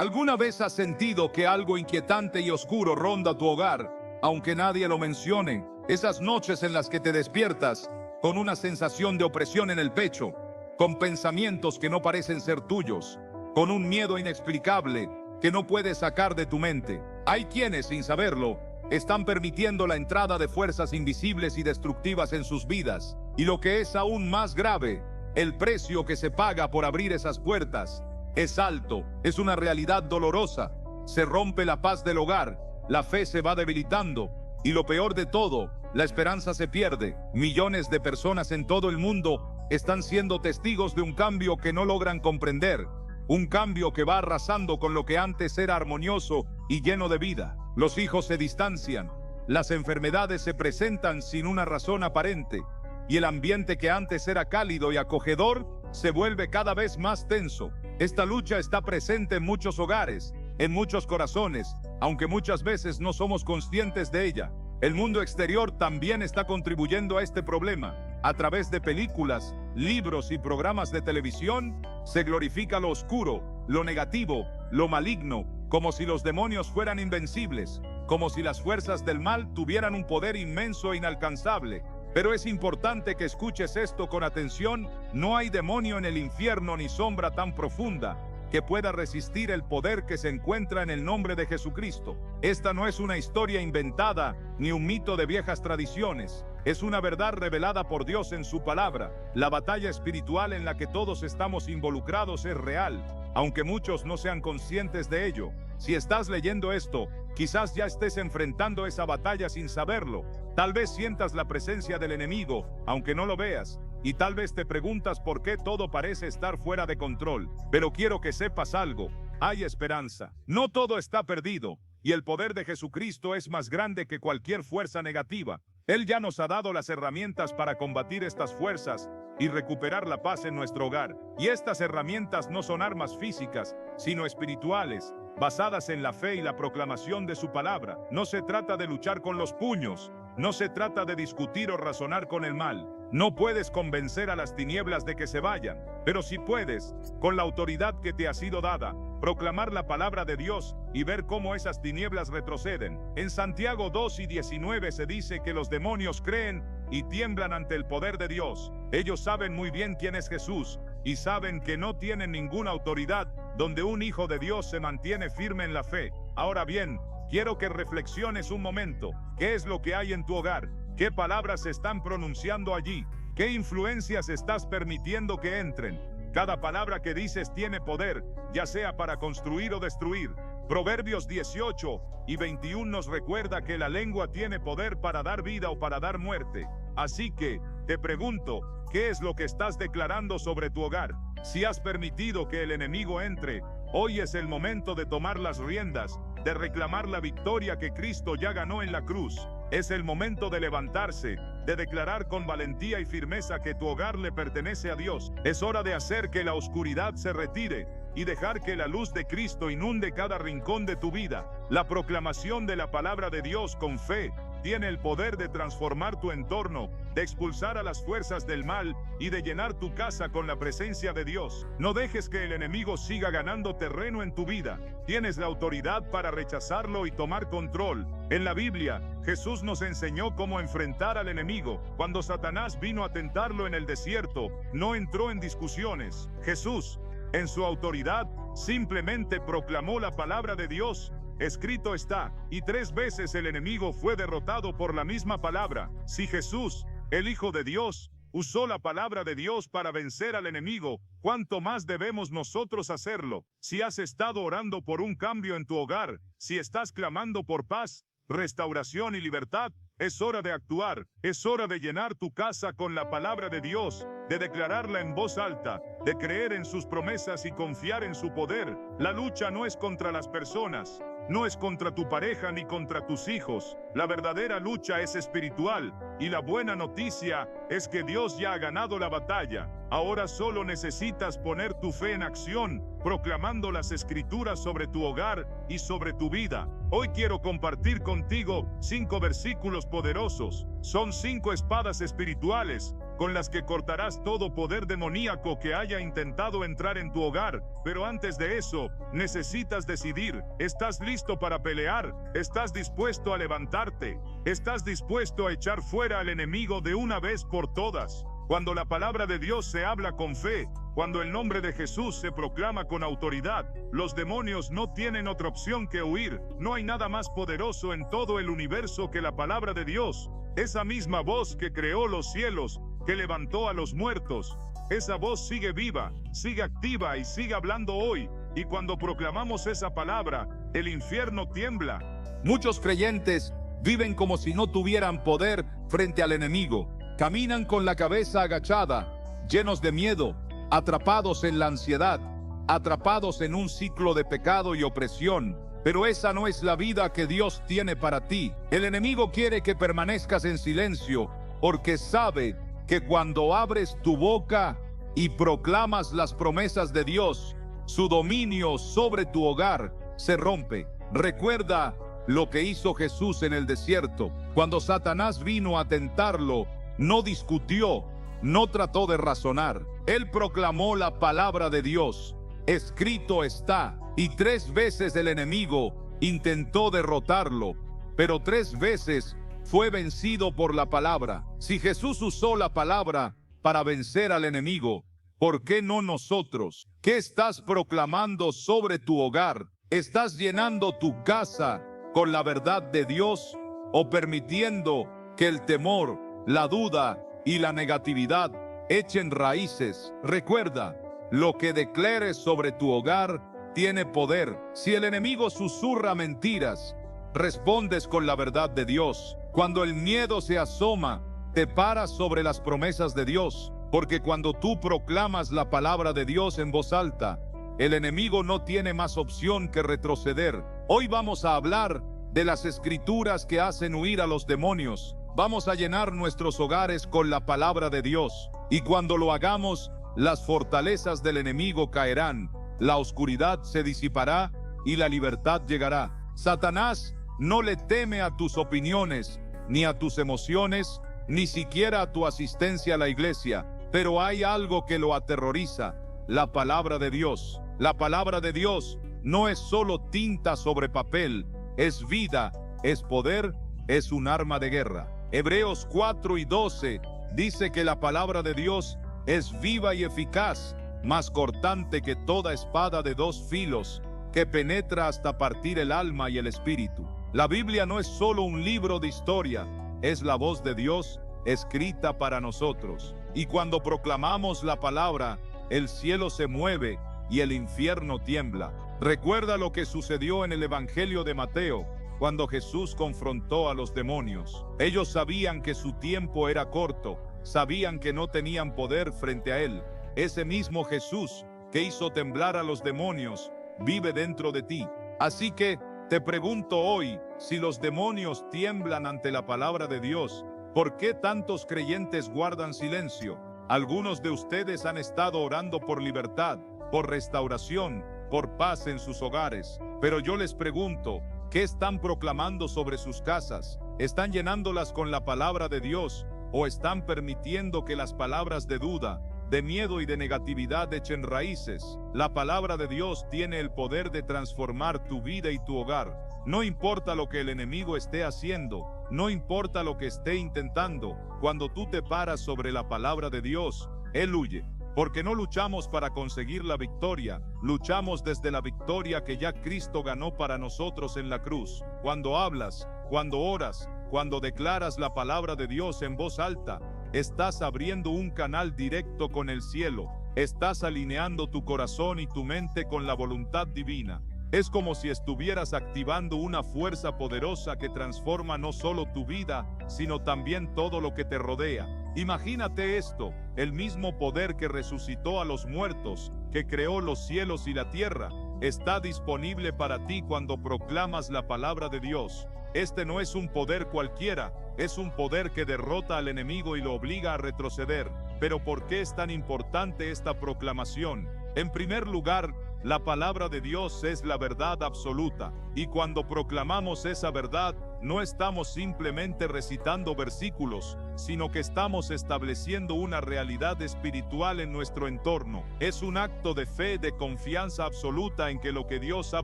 ¿Alguna vez has sentido que algo inquietante y oscuro ronda tu hogar, aunque nadie lo mencione? Esas noches en las que te despiertas con una sensación de opresión en el pecho, con pensamientos que no parecen ser tuyos, con un miedo inexplicable que no puedes sacar de tu mente. Hay quienes, sin saberlo, están permitiendo la entrada de fuerzas invisibles y destructivas en sus vidas. Y lo que es aún más grave, el precio que se paga por abrir esas puertas es alto, es una realidad dolorosa. Se rompe la paz del hogar, la fe se va debilitando y lo peor de todo, la esperanza se pierde. Millones de personas en todo el mundo están siendo testigos de un cambio que no logran comprender. Un cambio que va arrasando con lo que antes era armonioso y lleno de vida. Los hijos se distancian, las enfermedades se presentan sin una razón aparente y el ambiente que antes era cálido y acogedor se vuelve cada vez más tenso. Esta lucha está presente en muchos hogares, en muchos corazones, aunque muchas veces no somos conscientes de ella. El mundo exterior también está contribuyendo a este problema. A través de películas, libros y programas de televisión, se glorifica lo oscuro, lo negativo, lo maligno, como si los demonios fueran invencibles, como si las fuerzas del mal tuvieran un poder inmenso e inalcanzable. Pero es importante que escuches esto con atención. No hay demonio en el infierno ni sombra tan profunda que pueda resistir el poder que se encuentra en el nombre de Jesucristo. Esta no es una historia inventada ni un mito de viejas tradiciones. Es una verdad revelada por Dios en su palabra. La batalla espiritual en la que todos estamos involucrados es real, aunque muchos no sean conscientes de ello. Si estás leyendo esto, quizás ya estés enfrentando esa batalla sin saberlo. Tal vez sientas la presencia del enemigo, aunque no lo veas. Y tal vez te preguntas por qué todo parece estar fuera de control. Pero quiero que sepas algo. Hay esperanza. No todo está perdido. Y el poder de Jesucristo es más grande que cualquier fuerza negativa. Él ya nos ha dado las herramientas para combatir estas fuerzas y recuperar la paz en nuestro hogar. Y estas herramientas no son armas físicas, sino espirituales, basadas en la fe y la proclamación de su palabra. No se trata de luchar con los puños. No se trata de discutir o razonar con el mal. No puedes convencer a las tinieblas de que se vayan, pero sí puedes, con la autoridad que te ha sido dada, proclamar la palabra de Dios y ver cómo esas tinieblas retroceden. En Santiago 2:19 se dice que los demonios creen y tiemblan ante el poder de Dios. Ellos saben muy bien quién es Jesús y saben que no tienen ninguna autoridad donde un hijo de Dios se mantiene firme en la fe. Ahora bien, quiero que reflexiones un momento. ¿Qué es lo que hay en tu hogar? ¿Qué palabras se están pronunciando allí? ¿Qué influencias estás permitiendo que entren? Cada palabra que dices tiene poder, ya sea para construir o destruir. Proverbios 18:21 nos recuerda que la lengua tiene poder para dar vida o para dar muerte. Así que, te pregunto, ¿qué es lo que estás declarando sobre tu hogar? Si has permitido que el enemigo entre, hoy es el momento de tomar las riendas, de reclamar la victoria que Cristo ya ganó en la cruz. Es el momento de levantarse, de declarar con valentía y firmeza que tu hogar le pertenece a Dios. Es hora de hacer que la oscuridad se retire y dejar que la luz de Cristo inunde cada rincón de tu vida. La proclamación de la palabra de Dios con fe tiene el poder de transformar tu entorno, de expulsar a las fuerzas del mal y de llenar tu casa con la presencia de Dios. No dejes que el enemigo siga ganando terreno en tu vida. Tienes la autoridad para rechazarlo y tomar control. En la Biblia, Jesús nos enseñó cómo enfrentar al enemigo. Cuando Satanás vino a tentarlo en el desierto, no entró en discusiones. Jesús, en su autoridad, simplemente proclamó la palabra de Dios. Escrito está, y 3 veces el enemigo fue derrotado por la misma palabra. Si Jesús, el Hijo de Dios, usó la palabra de Dios para vencer al enemigo, ¿cuánto más debemos nosotros hacerlo? Si has estado orando por un cambio en tu hogar, si estás clamando por paz, restauración y libertad, es hora de actuar. Es hora de llenar tu casa con la palabra de Dios, de declararla en voz alta, de creer en sus promesas y confiar en su poder. La lucha no es contra las personas, no es contra tu pareja ni contra tus hijos. La verdadera lucha es espiritual y la buena noticia es que Dios ya ha ganado la batalla. Ahora solo necesitas poner tu fe en acción, proclamando las escrituras sobre tu hogar y sobre tu vida. Hoy quiero compartir contigo 5 versículos poderosos. Son 5 espadas espirituales con las que cortarás todo poder demoníaco que haya intentado entrar en tu hogar. Pero antes de eso, necesitas decidir: ¿estás listo para pelear? ¿Estás dispuesto a levantarte? ¿Estás dispuesto a echar fuera al enemigo de una vez por todas? Cuando la palabra de Dios se habla con fe, cuando el nombre de Jesús se proclama con autoridad, los demonios no tienen otra opción que huir. No hay nada más poderoso en todo el universo que la palabra de Dios. Esa misma voz que creó los cielos, que levantó a los muertos, esa voz sigue viva, sigue activa y sigue hablando hoy. Y cuando proclamamos esa palabra, el infierno tiembla. Muchos creyentes viven como si no tuvieran poder frente al enemigo. Caminan con la cabeza agachada, llenos de miedo, atrapados en la ansiedad, atrapados en un ciclo de pecado y opresión. Pero esa no es la vida que Dios tiene para ti. El enemigo quiere que permanezcas en silencio, porque sabe que cuando abres tu boca y proclamas las promesas de Dios, su dominio sobre tu hogar se rompe. Recuerda lo que hizo Jesús en el desierto. Cuando Satanás vino a tentarlo, no discutió, no trató de razonar. Él proclamó la palabra de Dios. Escrito está. Y 3 veces el enemigo intentó derrotarlo, pero 3 veces fue vencido por la palabra. Si Jesús usó la palabra para vencer al enemigo, ¿por qué no nosotros? ¿Qué estás proclamando sobre tu hogar? ¿Estás llenando tu casa con la verdad de Dios o permitiendo que el temor, la duda y la negatividad echen raíces? Recuerda, lo que declares sobre tu hogar tiene poder. Si el enemigo susurra mentiras, respondes con la verdad de Dios. Cuando el miedo se asoma, te paras sobre las promesas de Dios, porque cuando tú proclamas la palabra de Dios en voz alta, el enemigo no tiene más opción que retroceder. Hoy vamos a hablar de las escrituras que hacen huir a los demonios. Vamos a llenar nuestros hogares con la palabra de Dios, y cuando lo hagamos, las fortalezas del enemigo caerán, la oscuridad se disipará y la libertad llegará. Satanás no le teme a tus opiniones, ni a tus emociones, ni siquiera a tu asistencia a la iglesia, pero hay algo que lo aterroriza: la palabra de Dios. La palabra de Dios no es solo tinta sobre papel, es vida, es poder, es un arma de guerra. Hebreos 4:12 dice que la palabra de Dios es viva y eficaz, más cortante que toda espada de 2 filos, que penetra hasta partir el alma y el espíritu. La Biblia no es solo un libro de historia, es la voz de Dios escrita para nosotros. Y cuando proclamamos la palabra, el cielo se mueve y el infierno tiembla. Recuerda lo que sucedió en el Evangelio de Mateo, cuando Jesús confrontó a los demonios. Ellos sabían que su tiempo era corto, sabían que no tenían poder frente a él. Ese mismo Jesús que hizo temblar a los demonios vive dentro de ti. Así que te pregunto hoy, si los demonios tiemblan ante la palabra de Dios, ¿por qué tantos creyentes guardan silencio? Algunos de ustedes han estado orando por libertad, por restauración, por paz en sus hogares. Pero yo les pregunto, ¿qué están proclamando sobre sus casas? ¿Están llenándolas con la palabra de Dios o están permitiendo que las palabras de duda, de miedo y de negatividad echen raíces? La palabra de Dios tiene el poder de transformar tu vida y tu hogar. No importa lo que el enemigo esté haciendo, no importa lo que esté intentando, cuando tú te paras sobre la palabra de Dios, él huye. Porque no luchamos para conseguir la victoria, luchamos desde la victoria que ya Cristo ganó para nosotros en la cruz. Cuando hablas, cuando oras, cuando declaras la palabra de Dios en voz alta, estás abriendo un canal directo con el cielo, estás alineando tu corazón y tu mente con la voluntad divina. Es como si estuvieras activando una fuerza poderosa que transforma no solo tu vida, sino también todo lo que te rodea. Imagínate esto: el mismo poder que resucitó a los muertos, que creó los cielos y la tierra, está disponible para ti cuando proclamas la palabra de Dios. Este no es un poder cualquiera, es un poder que derrota al enemigo y lo obliga a retroceder. Pero ¿por qué es tan importante esta proclamación? En primer lugar, la palabra de Dios es la verdad absoluta, y cuando proclamamos esa verdad, no estamos simplemente recitando versículos, sino que estamos estableciendo una realidad espiritual en nuestro entorno. Es un acto de fe, de confianza absoluta en que lo que Dios ha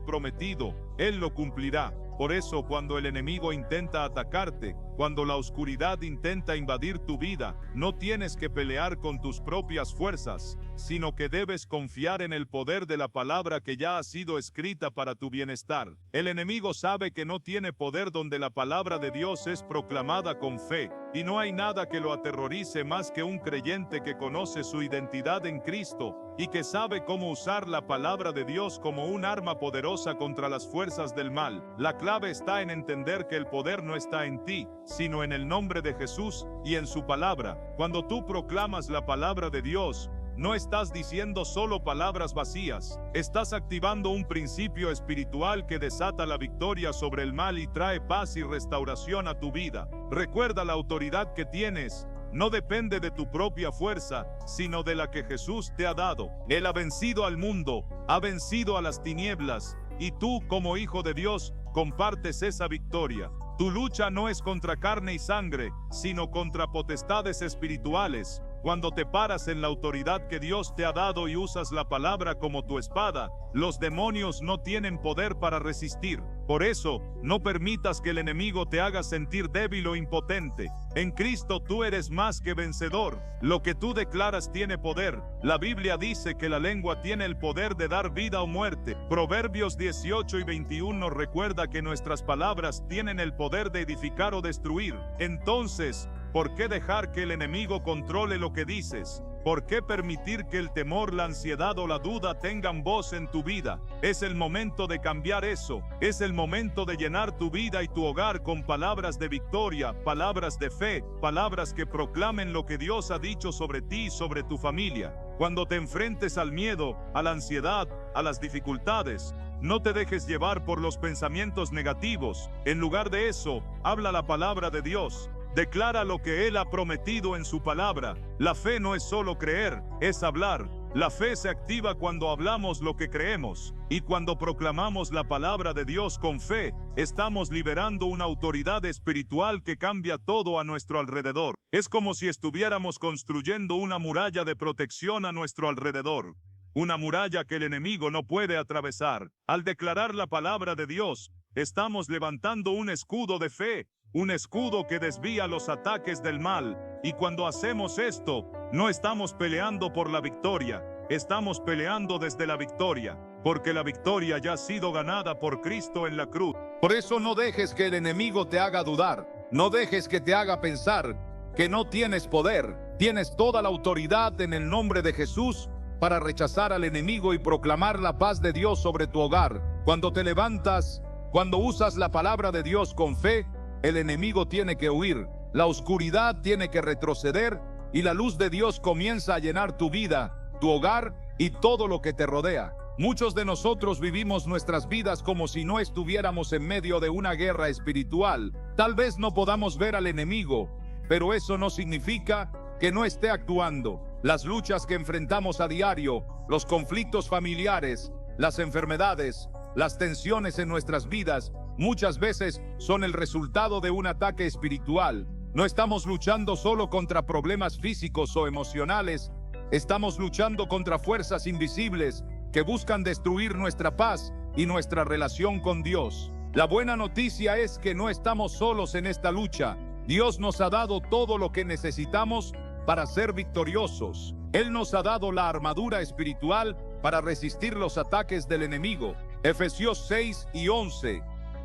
prometido, Él lo cumplirá. Por eso, cuando el enemigo intenta atacarte, cuando la oscuridad intenta invadir tu vida, no tienes que pelear con tus propias fuerzas, sino que debes confiar en el poder de la palabra que ya ha sido escrita para tu bienestar. El enemigo sabe que no tiene poder donde la palabra de Dios es proclamada con fe, y no hay nada que lo aterrorice más que un creyente que conoce su identidad en Cristo y que sabe cómo usar la palabra de Dios como un arma poderosa contra las fuerzas del mal. La clave está en entender que el poder no está en ti, sino en el nombre de Jesús y en su palabra. Cuando tú proclamas la palabra de Dios, no estás diciendo solo palabras vacías, estás activando un principio espiritual que desata la victoria sobre el mal y trae paz y restauración a tu vida. Recuerda, la autoridad que tienes no depende de tu propia fuerza, sino de la que Jesús te ha dado. Él ha vencido al mundo, ha vencido a las tinieblas, y tú, como hijo de Dios, compartes esa victoria. Tu lucha no es contra carne y sangre, sino contra potestades espirituales. Cuando te paras en la autoridad que Dios te ha dado y usas la palabra como tu espada, los demonios no tienen poder para resistir. Por eso, no permitas que el enemigo te haga sentir débil o impotente. En Cristo tú eres más que vencedor. Lo que tú declaras tiene poder. La Biblia dice que la lengua tiene el poder de dar vida o muerte. Proverbios 18 y 21 nos recuerda que nuestras palabras tienen el poder de edificar o destruir. Entonces, ¿por qué dejar que el enemigo controle lo que dices? ¿Por qué permitir que el temor, la ansiedad o la duda tengan voz en tu vida? Es el momento de cambiar eso. Es el momento de llenar tu vida y tu hogar con palabras de victoria, palabras de fe, palabras que proclamen lo que Dios ha dicho sobre ti y sobre tu familia. Cuando te enfrentes al miedo, a la ansiedad, a las dificultades, no te dejes llevar por los pensamientos negativos. En lugar de eso, habla la palabra de Dios. Declara lo que Él ha prometido en su palabra. La fe no es solo creer, es hablar. La fe se activa cuando hablamos lo que creemos, y cuando proclamamos la palabra de Dios con fe, estamos liberando una autoridad espiritual que cambia todo a nuestro alrededor. Es como si estuviéramos construyendo una muralla de protección a nuestro alrededor. Una muralla que el enemigo no puede atravesar. Al declarar la palabra de Dios, estamos levantando un escudo de fe, un escudo que desvía los ataques del mal. Y cuando hacemos esto, no estamos peleando por la victoria, estamos peleando desde la victoria, porque la victoria ya ha sido ganada por Cristo en la cruz. Por eso no dejes que el enemigo te haga dudar, no dejes que te haga pensar que no tienes poder. Tienes toda la autoridad en el nombre de Jesús para rechazar al enemigo y proclamar la paz de Dios sobre tu hogar. Cuando te levantas, cuando usas la palabra de Dios con fe, el enemigo tiene que huir, la oscuridad tiene que retroceder y la luz de Dios comienza a llenar tu vida, tu hogar y todo lo que te rodea. Muchos de nosotros vivimos nuestras vidas como si no estuviéramos en medio de una guerra espiritual. Tal vez no podamos ver al enemigo, pero eso no significa que no esté actuando. Las luchas que enfrentamos a diario, los conflictos familiares, las enfermedades, las tensiones en nuestras vidas, muchas veces son el resultado de un ataque espiritual. No estamos luchando solo contra problemas físicos o emocionales, estamos luchando contra fuerzas invisibles que buscan destruir nuestra paz y nuestra relación con Dios. La buena noticia es que no estamos solos en esta lucha. Dios nos ha dado todo lo que necesitamos para ser victoriosos. Él nos ha dado la armadura espiritual para resistir los ataques del enemigo. Efesios 6 y 11,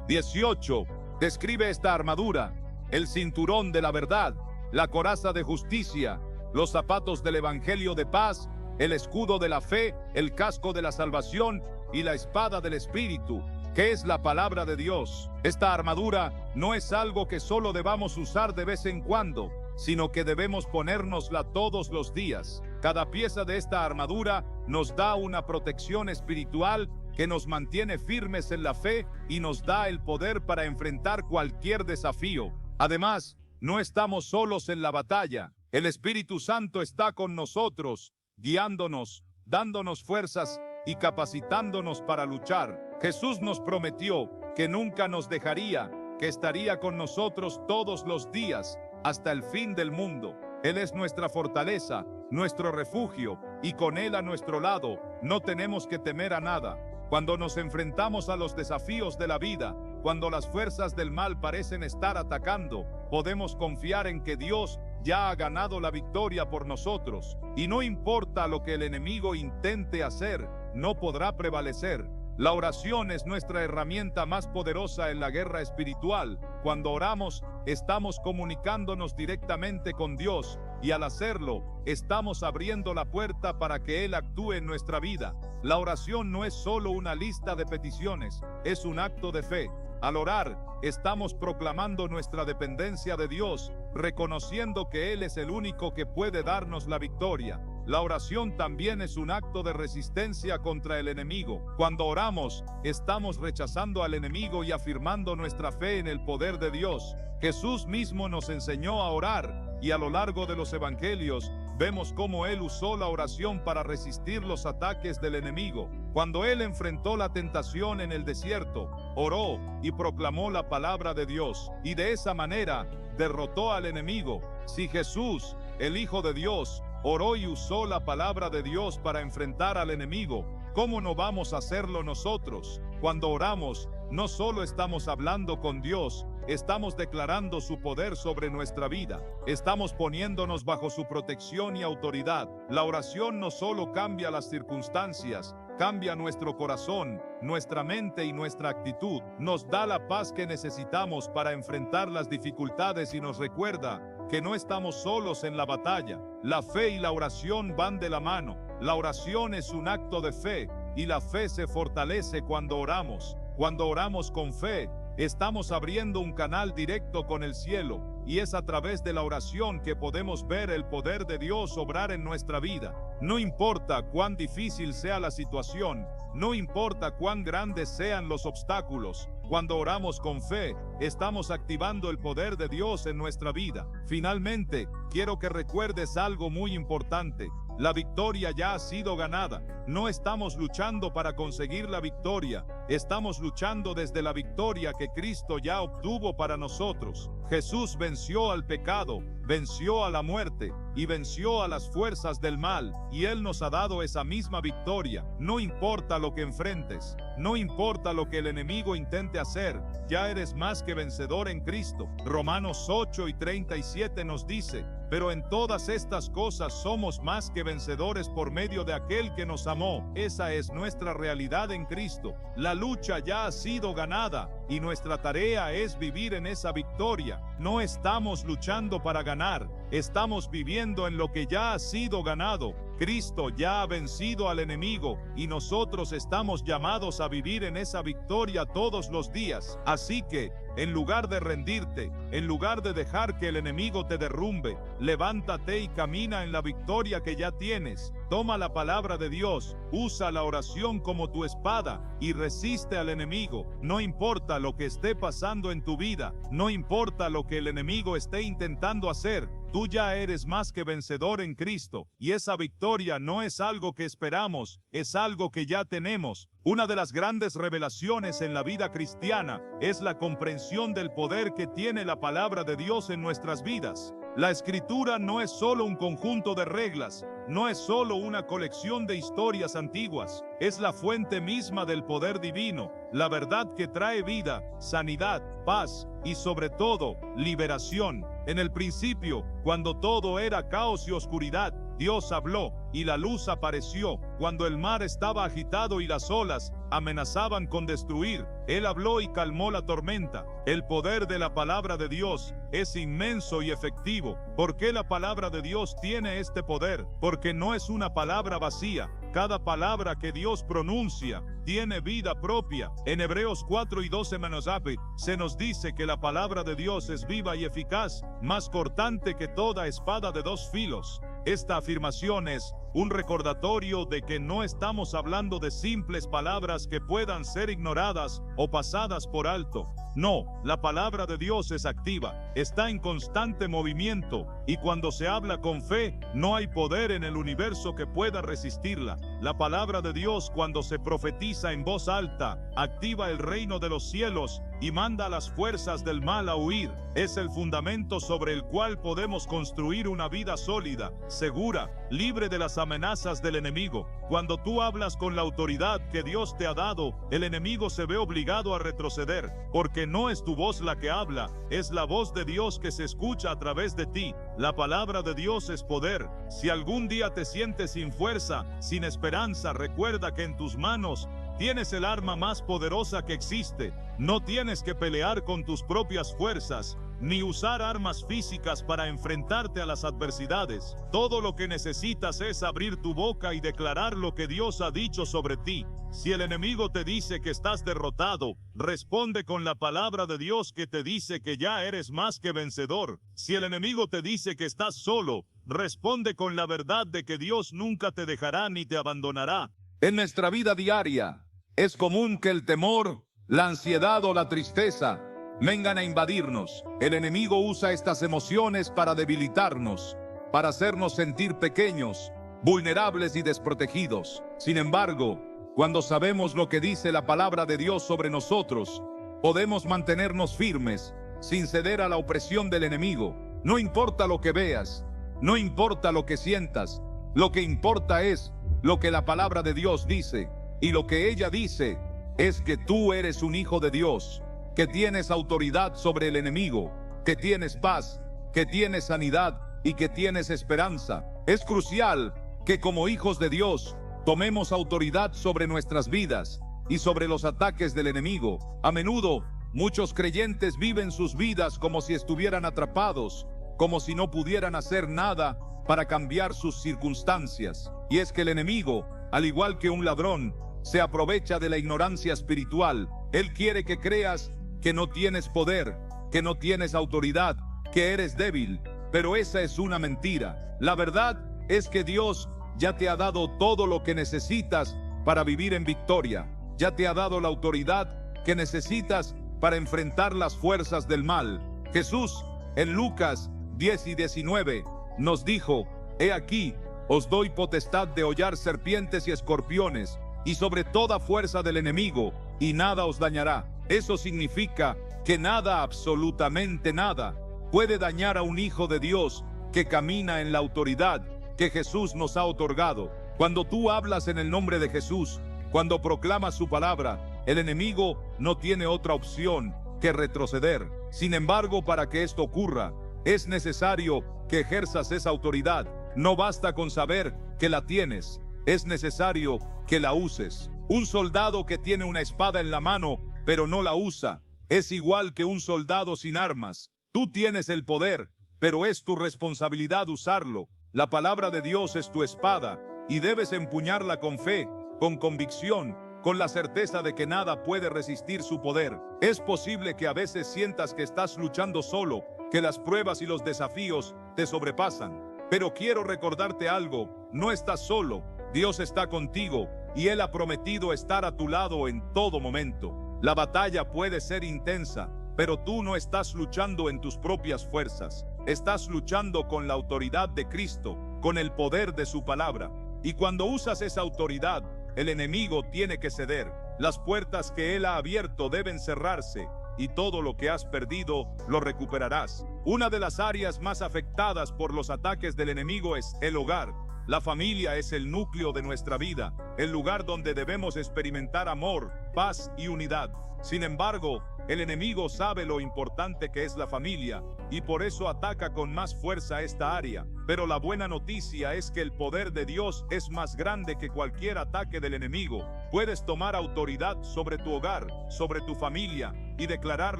18 describe esta armadura: el cinturón de la verdad, la coraza de justicia, los zapatos del evangelio de paz, el escudo de la fe, el casco de la salvación y la espada del Espíritu, que es la palabra de Dios. Esta armadura no es algo que solo debamos usar de vez en cuando, sino que debemos ponérnosla todos los días. Cada pieza de esta armadura nos da una protección espiritual que nos mantiene firmes en la fe y nos da el poder para enfrentar cualquier desafío. Además, no estamos solos en la batalla. El Espíritu Santo está con nosotros, guiándonos, dándonos fuerzas y capacitándonos para luchar. Jesús nos prometió que nunca nos dejaría, que estaría con nosotros todos los días hasta el fin del mundo. Él es nuestra fortaleza, nuestro refugio, y con Él a nuestro lado no tenemos que temer a nada. Cuando nos enfrentamos a los desafíos de la vida, cuando las fuerzas del mal parecen estar atacando, podemos confiar en que Dios ya ha ganado la victoria por nosotros, y no importa lo que el enemigo intente hacer, no podrá prevalecer. La oración es nuestra herramienta más poderosa en la guerra espiritual. Cuando oramos, estamos comunicándonos directamente con Dios, y al hacerlo, estamos abriendo la puerta para que Él actúe en nuestra vida. La oración no es solo una lista de peticiones, es un acto de fe. Al orar, estamos proclamando nuestra dependencia de Dios, reconociendo que Él es el único que puede darnos la victoria. La oración también es un acto de resistencia contra el enemigo. Cuando oramos, estamos rechazando al enemigo y afirmando nuestra fe en el poder de Dios. Jesús mismo nos enseñó a orar, y a lo largo de los evangelios, vemos cómo Él usó la oración para resistir los ataques del enemigo. Cuando Él enfrentó la tentación en el desierto, oró y proclamó la palabra de Dios, y de esa manera derrotó al enemigo. Si Jesús, el Hijo de Dios, oró y usó la palabra de Dios para enfrentar al enemigo, ¿cómo no vamos a hacerlo nosotros? Cuando oramos, no solo estamos hablando con Dios, estamos declarando su poder sobre nuestra vida. Estamos poniéndonos bajo su protección y autoridad. La oración no solo cambia las circunstancias, cambia nuestro corazón, nuestra mente y nuestra actitud. Nos da la paz que necesitamos para enfrentar las dificultades y nos recuerda que no estamos solos en la batalla. La fe y la oración van de la mano. La oración es un acto de fe, y la fe se fortalece cuando oramos. Cuando oramos con fe, estamos abriendo un canal directo con el cielo, y es a través de la oración que podemos ver el poder de Dios obrar en nuestra vida. No importa cuán difícil sea la situación, no importa cuán grandes sean los obstáculos, cuando oramos con fe, estamos activando el poder de Dios en nuestra vida. Finalmente, quiero que recuerdes algo muy importante. La victoria ya ha sido ganada. No estamos luchando para conseguir la victoria, estamos luchando desde la victoria que Cristo ya obtuvo para nosotros. Jesús venció al pecado, venció a la muerte y venció a las fuerzas del mal, y Él nos ha dado esa misma victoria. No importa lo que enfrentes, no importa lo que el enemigo intente hacer, ya eres más que vencedor en Cristo. Romanos 8:37 nos dice: pero en todas estas cosas somos más que vencedores por medio de aquel que nos amó. Esa es nuestra realidad en Cristo. La lucha ya ha sido ganada, y nuestra tarea es vivir en esa victoria. No estamos luchando para ganar, estamos viviendo en lo que ya ha sido ganado. Cristo ya ha vencido al enemigo, y nosotros estamos llamados a vivir en esa victoria todos los días. Así que, en lugar de rendirte, en lugar de dejar que el enemigo te derrumbe, levántate y camina en la victoria que ya tienes. Toma la palabra de Dios, usa la oración como tu espada y resiste al enemigo. No importa lo que esté pasando en tu vida, no importa lo que el enemigo esté intentando hacer, tú ya eres más que vencedor en Cristo, y esa victoria no es algo que esperamos, es algo que ya tenemos. Una de las grandes revelaciones en la vida cristiana es la comprensión del poder que tiene la palabra de Dios en nuestras vidas. La Escritura no es solo un conjunto de reglas, no es solo una colección de historias antiguas, es la fuente misma del poder divino, la verdad que trae vida, sanidad, paz y sobre todo, liberación. En el principio, cuando todo era caos y oscuridad, Dios habló y la luz apareció. Cuando el mar estaba agitado y las olas amenazaban con destruir, Él habló y calmó la tormenta. El poder de la palabra de Dios es inmenso y efectivo. ¿Por qué la palabra de Dios tiene este poder? Porque no es una palabra vacía. Cada palabra que Dios pronuncia tiene vida propia. En Hebreos 4:12 se nos dice que la palabra de Dios es viva y eficaz, más cortante que toda espada de dos filos. Esta afirmación es un recordatorio de que no estamos hablando de simples palabras que puedan ser ignoradas o pasadas por alto. No, la palabra de Dios es activa, está en constante movimiento, y cuando se habla con fe, no hay poder en el universo que pueda resistirla. La palabra de Dios, cuando se profetiza en voz alta, activa el reino de los cielos y manda a las fuerzas del mal a huir. Es el fundamento sobre el cual podemos construir una vida sólida, segura, libre de las amenazas del enemigo. Cuando tú hablas con la autoridad que Dios te ha dado, el enemigo se ve obligado a retroceder, porque no es tu voz la que habla, es la voz de Dios que se escucha a través de ti. La palabra de Dios es poder. Si algún día te sientes sin fuerza, sin esperanza, recuerda que en tus manos tienes el arma más poderosa que existe. No tienes que pelear con tus propias fuerzas, ni usar armas físicas para enfrentarte a las adversidades. Todo lo que necesitas es abrir tu boca y declarar lo que Dios ha dicho sobre ti. Si el enemigo te dice que estás derrotado, responde con la palabra de Dios que te dice que ya eres más que vencedor. Si el enemigo te dice que estás solo, responde con la verdad de que Dios nunca te dejará ni te abandonará. En nuestra vida diaria, es común que el temor, la ansiedad o la tristeza vengan a invadirnos. El enemigo usa estas emociones para debilitarnos, para hacernos sentir pequeños, vulnerables y desprotegidos. Sin embargo, cuando sabemos lo que dice la palabra de Dios sobre nosotros, podemos mantenernos firmes, sin ceder a la opresión del enemigo. No importa lo que veas, no importa lo que sientas, lo que importa es lo que la palabra de Dios dice, y lo que ella dice es que tú eres un hijo de Dios, que tienes autoridad sobre el enemigo, que tienes paz, que tienes sanidad y que tienes esperanza. Es crucial que como hijos de Dios tomemos autoridad sobre nuestras vidas y sobre los ataques del enemigo. A menudo, muchos creyentes viven sus vidas como si estuvieran atrapados, como si no pudieran hacer nada para cambiar sus circunstancias. Y es que el enemigo, al igual que un ladrón, se aprovecha de la ignorancia espiritual. Él quiere que creas que no tienes poder, que no tienes autoridad, que eres débil, pero esa es una mentira. La verdad es que Dios ya te ha dado todo lo que necesitas para vivir en victoria. Ya te ha dado la autoridad que necesitas para enfrentar las fuerzas del mal. Jesús, en Lucas 10 y 19, nos dijo: he aquí, os doy potestad de hollar serpientes y escorpiones, y sobre toda fuerza del enemigo, y nada os dañará. Eso significa que nada, absolutamente nada, puede dañar a un hijo de Dios que camina en la autoridad que Jesús nos ha otorgado. Cuando tú hablas en el nombre de Jesús, cuando proclamas su palabra, el enemigo no tiene otra opción que retroceder. Sin embargo, para que esto ocurra, es necesario que ejerzas esa autoridad. No basta con saber que la tienes, es necesario que la uses. Un soldado que tiene una espada en la mano, pero no la usa, es igual que un soldado sin armas. Tú tienes el poder, pero es tu responsabilidad usarlo. La palabra de Dios es tu espada, y debes empuñarla con fe, con convicción, con la certeza de que nada puede resistir su poder. Es posible que a veces sientas que estás luchando solo, que las pruebas y los desafíos te sobrepasan. Pero quiero recordarte algo: no estás solo, Dios está contigo, y Él ha prometido estar a tu lado en todo momento. La batalla puede ser intensa, pero tú no estás luchando en tus propias fuerzas. Estás luchando con la autoridad de Cristo, con el poder de su palabra. Y cuando usas esa autoridad, el enemigo tiene que ceder. Las puertas que Él ha abierto deben cerrarse, y todo lo que has perdido lo recuperarás. Una de las áreas más afectadas por los ataques del enemigo es el hogar. La familia es el núcleo de nuestra vida, el lugar donde debemos experimentar amor, paz y unidad. Sin embargo, el enemigo sabe lo importante que es la familia, y por eso ataca con más fuerza esta área. Pero la buena noticia es que el poder de Dios es más grande que cualquier ataque del enemigo. Puedes tomar autoridad sobre tu hogar, sobre tu familia, y declarar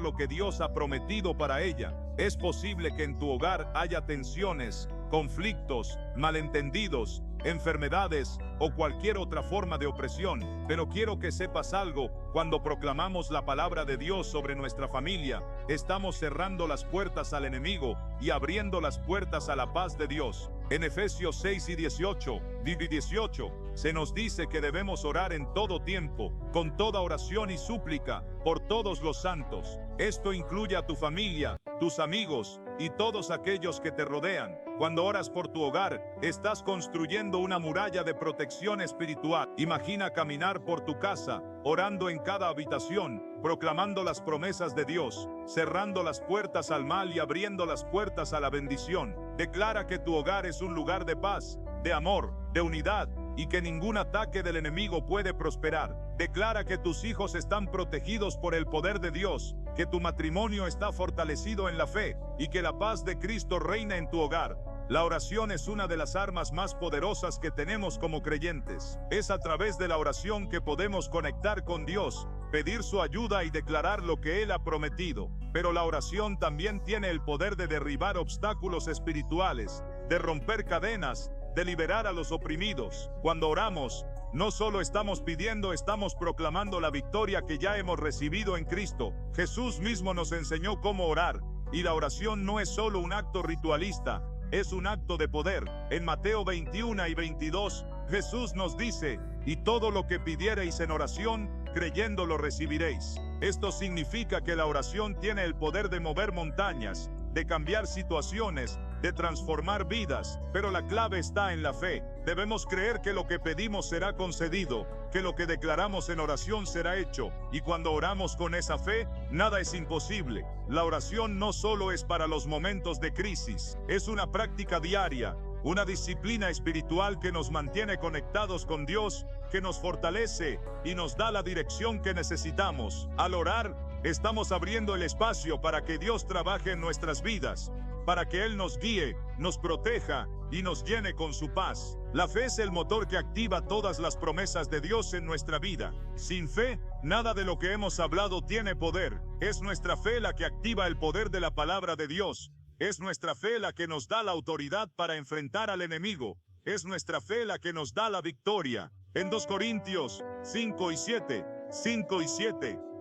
lo que Dios ha prometido para ella. Es posible que en tu hogar haya tensiones, conflictos, malentendidos, enfermedades o cualquier otra forma de opresión, pero quiero que sepas algo: cuando proclamamos la palabra de Dios sobre nuestra familia, estamos cerrando las puertas al enemigo y abriendo las puertas a la paz de Dios. En Efesios 6 y 18 se nos dice que debemos orar en todo tiempo, con toda oración y súplica, por todos los santos. Esto incluye a tu familia, tus amigos y todos aquellos que te rodean. Cuando oras por tu hogar, estás construyendo una muralla de protección espiritual. Imagina caminar por tu casa, orando en cada habitación, proclamando las promesas de Dios, cerrando las puertas al mal y abriendo las puertas a la bendición. Declara que tu hogar es un lugar de paz, de amor, de unidad, y que ningún ataque del enemigo puede prosperar. Declara que tus hijos están protegidos por el poder de Dios, que tu matrimonio está fortalecido en la fe, y que la paz de Cristo reina en tu hogar. La oración es una de las armas más poderosas que tenemos como creyentes. Es a través de la oración que podemos conectar con Dios, pedir su ayuda y declarar lo que Él ha prometido. Pero la oración también tiene el poder de derribar obstáculos espirituales, de romper cadenas, de liberar a los oprimidos. Cuando oramos, no solo estamos pidiendo, estamos proclamando la victoria que ya hemos recibido en Cristo. Jesús mismo nos enseñó cómo orar, y la oración no es solo un acto ritualista, es un acto de poder. En Mateo 21 y 22, Jesús nos dice: y todo lo que pidiereis en oración, creyendo lo recibiréis. Esto significa que la oración tiene el poder de mover montañas, de cambiar situaciones, de transformar vidas, pero la clave está en la fe. Debemos creer que lo que pedimos será concedido, que lo que declaramos en oración será hecho, y cuando oramos con esa fe, nada es imposible. La oración no solo es para los momentos de crisis, es una práctica diaria, una disciplina espiritual que nos mantiene conectados con Dios, que nos fortalece y nos da la dirección que necesitamos. Al orar, estamos abriendo el espacio para que Dios trabaje en nuestras vidas, para que Él nos guíe, nos proteja y nos llene con su paz. La fe es el motor que activa todas las promesas de Dios en nuestra vida. Sin fe, nada de lo que hemos hablado tiene poder. Es nuestra fe la que activa el poder de la palabra de Dios. Es nuestra fe la que nos da la autoridad para enfrentar al enemigo. Es nuestra fe la que nos da la victoria. En 2 Corintios 5 y 7,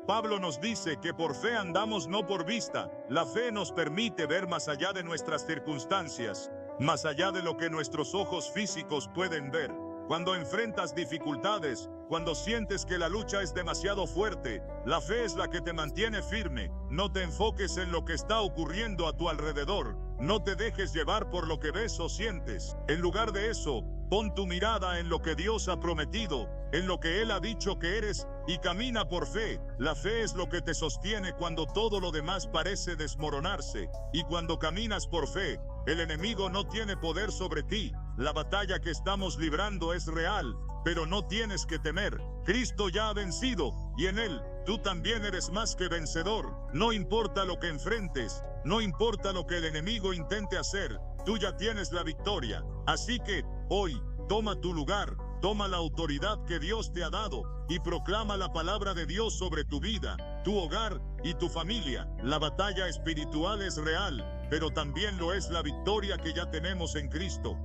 Pablo nos dice que por fe andamos, no por vista. La fe nos permite ver más allá de nuestras circunstancias, más allá de lo que nuestros ojos físicos pueden ver. Cuando enfrentas dificultades, cuando sientes que la lucha es demasiado fuerte, la fe es la que te mantiene firme. No te enfoques en lo que está ocurriendo a tu alrededor. No te dejes llevar por lo que ves o sientes. En lugar de eso, pon tu mirada en lo que Dios ha prometido, en lo que Él ha dicho que eres, y camina por fe. La fe es lo que te sostiene cuando todo lo demás parece desmoronarse. Y cuando caminas por fe, el enemigo no tiene poder sobre ti. La batalla que estamos librando es real, pero no tienes que temer. Cristo ya ha vencido, y en Él, tú también eres más que vencedor. No importa lo que enfrentes, no importa lo que el enemigo intente hacer, tú ya tienes la victoria. Así que, hoy, toma tu lugar, toma la autoridad que Dios te ha dado, y proclama la palabra de Dios sobre tu vida, tu hogar y tu familia. La batalla espiritual es real, pero también lo es la victoria que ya tenemos en Cristo.